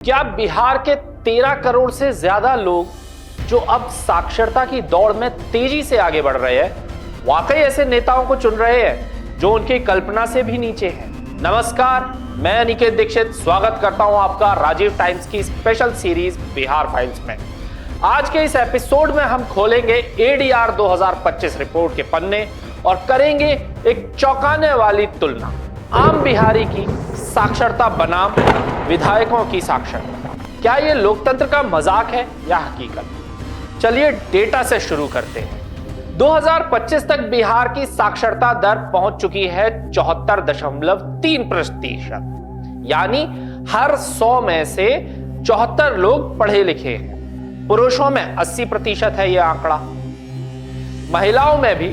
क्या बिहार के 13 करोड़ से ज्यादा लोग जो अब साक्षरता की दौड़ में तेजी से आगे बढ़ रहे हैं, वाकई ऐसे नेताओं को चुन रहे हैं जो उनकी कल्पना से भी नीचे हैं? नमस्कार, मैं अनिकेत दीक्षित स्वागत करता हूं आपका राजीव टाइम्स की स्पेशल सीरीज बिहार फाइल्स में। आज के इस एपिसोड में हम खोलेंगे एडीआर 2025 रिपोर्ट के पन्ने और करेंगे एक चौंकाने वाली तुलना आम बिहारी की साक्षरता बनाम विधायकों की साक्षरता। क्या यह लोकतंत्र का मजाक है या हकीकत? चलिए डेटा से शुरू करते हैं। 2025 तक बिहार की साक्षरता दर पहुंच चुकी है 74.3%, यानी हर 100 में से 74 लोग पढ़े लिखे हैं। पुरुषों में 80% है यह आंकड़ा। महिलाओं में भी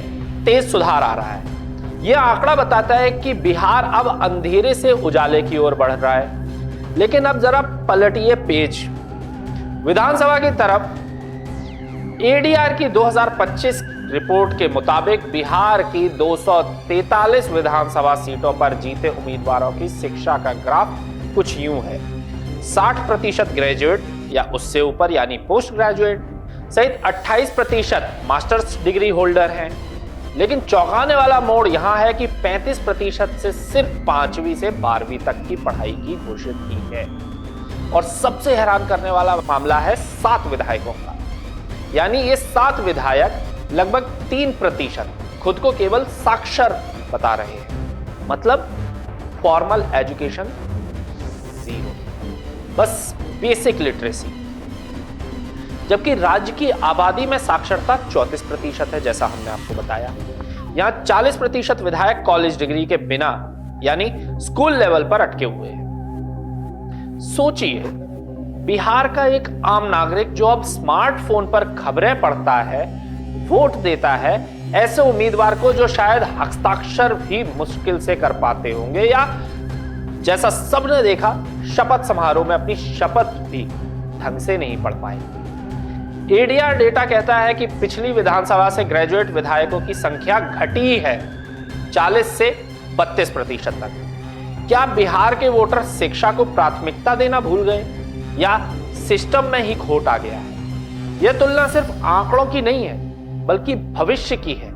तेज सुधार आ रहा है। यह आंकड़ा बताता है कि बिहार अब अंधेरे से उजाले की ओर बढ़ रहा है। लेकिन अब जरा पलटिए पेज। विधानसभा की तरफ एडीआर की 2025 रिपोर्ट के मुताबिक बिहार की 243 विधानसभा सीटों पर जीते उम्मीदवारों की शिक्षा का ग्राफ कुछ यूं है। 60% ग्रेजुएट या उससे ऊपर यानी पोस्ट ग्रेजुएट सहित 28% मास्टर्स डिग्री होल्डर हैं। लेकिन चौंकाने वाला मोड़ यहां है कि 35% से सिर्फ 5वीं से 12वीं तक की पढ़ाई की घोषित की है। और सबसे हैरान करने वाला मामला है 7 विधायकों का, यानी ये 7 विधायक लगभग 3% खुद को केवल साक्षर बता रहे हैं। मतलब फॉर्मल एजुकेशन 0, बस बेसिक लिटरेसी। जबकि राज्य की आबादी में साक्षरता 34% है, जैसा हमने आपको बताया। यहां 40% विधायक कॉलेज डिग्री के बिना यानी स्कूल लेवल पर अटके हुए हैं। सोचिए, बिहार का एक आम नागरिक जो अब स्मार्टफोन पर खबरें पढ़ता है, वोट देता है ऐसे उम्मीदवार को जो शायद हस्ताक्षर भी मुश्किल से कर पाते होंगे, या जैसा सबने देखा शपथ समारोह में अपनी शपथ भी ढंग से नहीं पढ़ पाएंगे। एडीआर डेटा कहता है कि पिछली विधानसभा से ग्रेजुएट विधायकों की संख्या घटी है 40 से 32% तक। क्या बिहार के वोटर शिक्षा को प्राथमिकता देना भूल गए या सिस्टम में ही खोट आ गया है? यह तुलना सिर्फ आंकड़ों की नहीं है बल्कि भविष्य की है,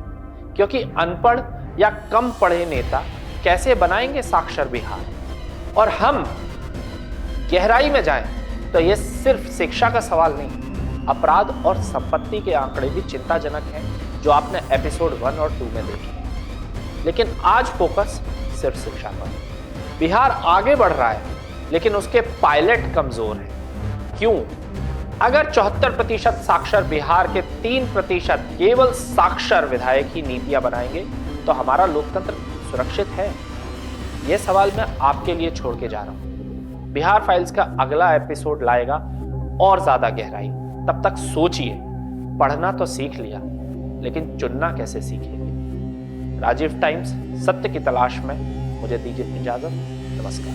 क्योंकि अनपढ़ या कम पढ़े नेता कैसे बनाएंगे साक्षर बिहार? और हम गहराई में जाएं तो यह सिर्फ शिक्षा का सवाल नहीं, अपराध और संपत्ति के आंकड़े भी चिंताजनक हैं जो आपने एपिसोड 1 और 2 में देखे। लेकिन आज फोकस सिर्फ शिक्षा पर। बिहार आगे बढ़ रहा है लेकिन उसके पायलट कमजोर हैं। क्यों? अगर 74% साक्षर बिहार के 3% केवल साक्षर विधायक ही नीतियां बनाएंगे तो हमारा लोकतंत्र सुरक्षित है? यह सवाल मैं आपके लिए छोड़ के जा रहा हूं। बिहार फाइल्स का अगला एपिसोड लाएगा और ज्यादा गहराई। तब तक सोचिए, पढ़ना तो सीख लिया लेकिन चुनना कैसे सीखेंगे? राजीव टाइम्स सत्य की तलाश में मुझे दीजिए इजाजत। नमस्कार।